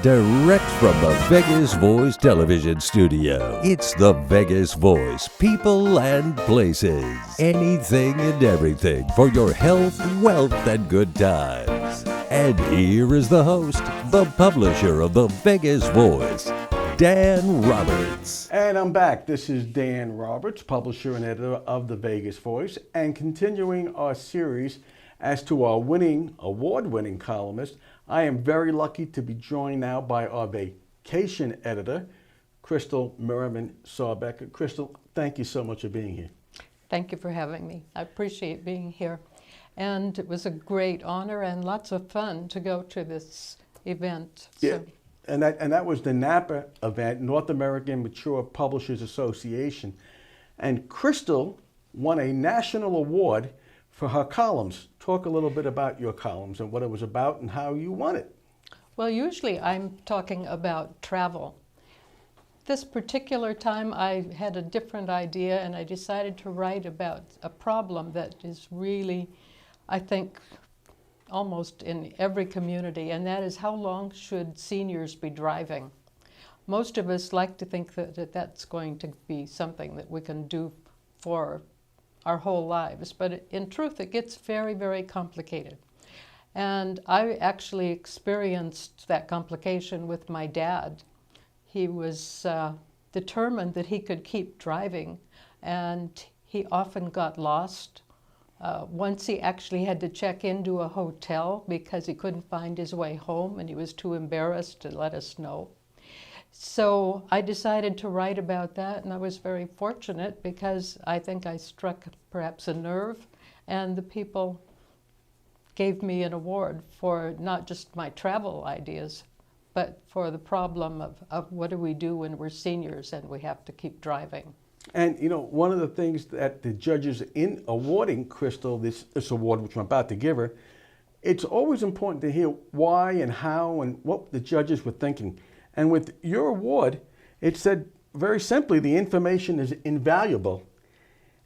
Direct from the Vegas Voice television studio, it's the Vegas Voice, people and places. Anything and everything for your health, wealth, and good times. And here is the host, the publisher of the Vegas Voice, Dan Roberts. And I'm back. This is Dan Roberts, publisher and editor of the Vegas Voice, and continuing our series as to our award-winning columnist. I am very lucky to be joined now by our vacation editor, Crystal Merryman Sarbacker. Crystal, thank you so much for being here. Thank you for having me. I appreciate being here. And it was a great honor and lots of fun to go to this event. Yeah. And that was the NAPA event, North American Mature Publishers Association. And Crystal won a national award for her columns. Talk a little bit about your columns and what it was about and how you won it. Well, usually I'm talking about travel. This particular time I had a different idea and I decided to write about a problem that is really, I think, almost in every community, and that is how long should seniors be driving? Most of us like to think that that's going to be something that we can do for our whole lives, but in truth it gets very, very complicated. And I actually experienced that complication with my dad. He was determined that he could keep driving, and he often got lost. Once he actually had to check into a hotel because he couldn't find his way home and he was too embarrassed to let us know. So I decided to write about that, and I was very fortunate because I think I struck perhaps a nerve, and the people gave me an award for not just my travel ideas, but for the problem of what do we do when we're seniors and we have to keep driving. And, you know, one of the things that the judges in awarding Crystal this award, which I'm about to give her, it's always important to hear why and how and what the judges were thinking. And with your award, it said very simply, the information is invaluable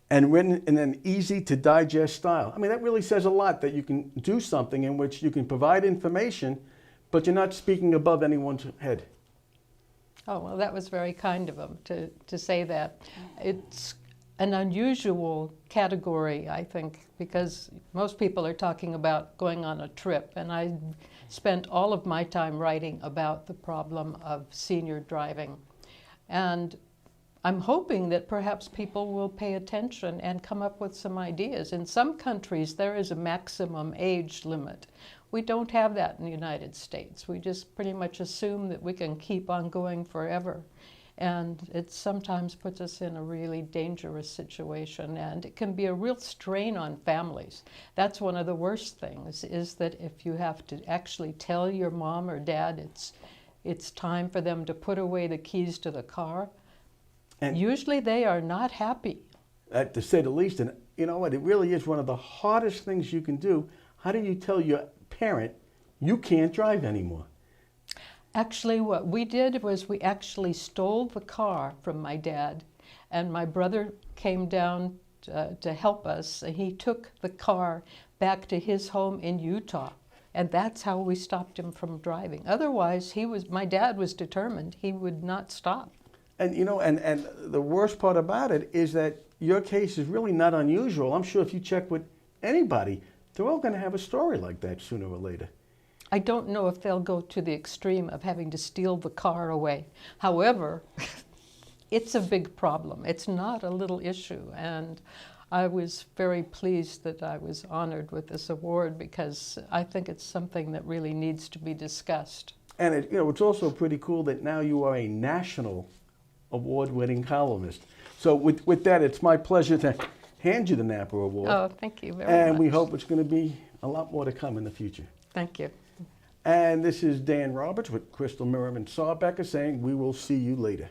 and written in an easy to digest style. I mean, that really says a lot, that you can do something in which you can provide information, but you're not speaking above anyone's head. Oh, well, that was very kind of him to say that. It's an unusual category, I think, because most people are talking about going on a trip, and I spent all of my time writing about the problem of senior driving. And I'm hoping that perhaps people will pay attention and come up with some ideas. In some countries, there is a maximum age limit. We don't have that in the United States. We just pretty much assume that we can keep on going forever. And it sometimes puts us in a really dangerous situation, and it can be a real strain on families. That's one of the worst things, is that if you have to actually tell your mom or dad it's time for them to put away the keys to the car, and usually they are not happy. To say the least, and you know what, it really is one of the hardest things you can do. How do you tell your parent you can't drive anymore? Actually, what we did was we actually stole the car from my dad, and my brother came down to help us. He took the car back to his home in Utah, and that's how we stopped him from driving. Otherwise, my dad was determined he would not stop. And you know, and the worst part about it is that your case is really not unusual. I'm sure if you check with anybody, they're all going to have a story like that sooner or later. I don't know if they'll go to the extreme of having to steal the car away. However, it's a big problem. It's not a little issue. And I was very pleased that I was honored with this award, because I think it's something that really needs to be discussed. And it's also pretty cool that now you are a national award-winning columnist. So with that, it's my pleasure to hand you the NAPA Award. Oh, thank you very much. And we hope it's going to be a lot more to come in the future. Thank you. And this is Dan Roberts with Crystal Merryman Sarbacker saying we will see you later.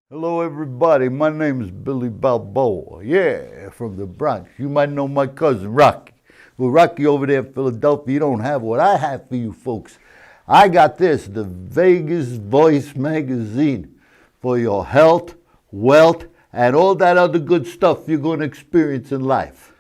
Hello, everybody. My name is Billy Balboa. Yeah, from the Bronx. You might know my cousin, Rocky. Well, Rocky over there in Philadelphia, you don't have what I have for you folks. I got this, the Vegas Voice magazine, for your health, wealth, and all that other good stuff you're going to experience in life.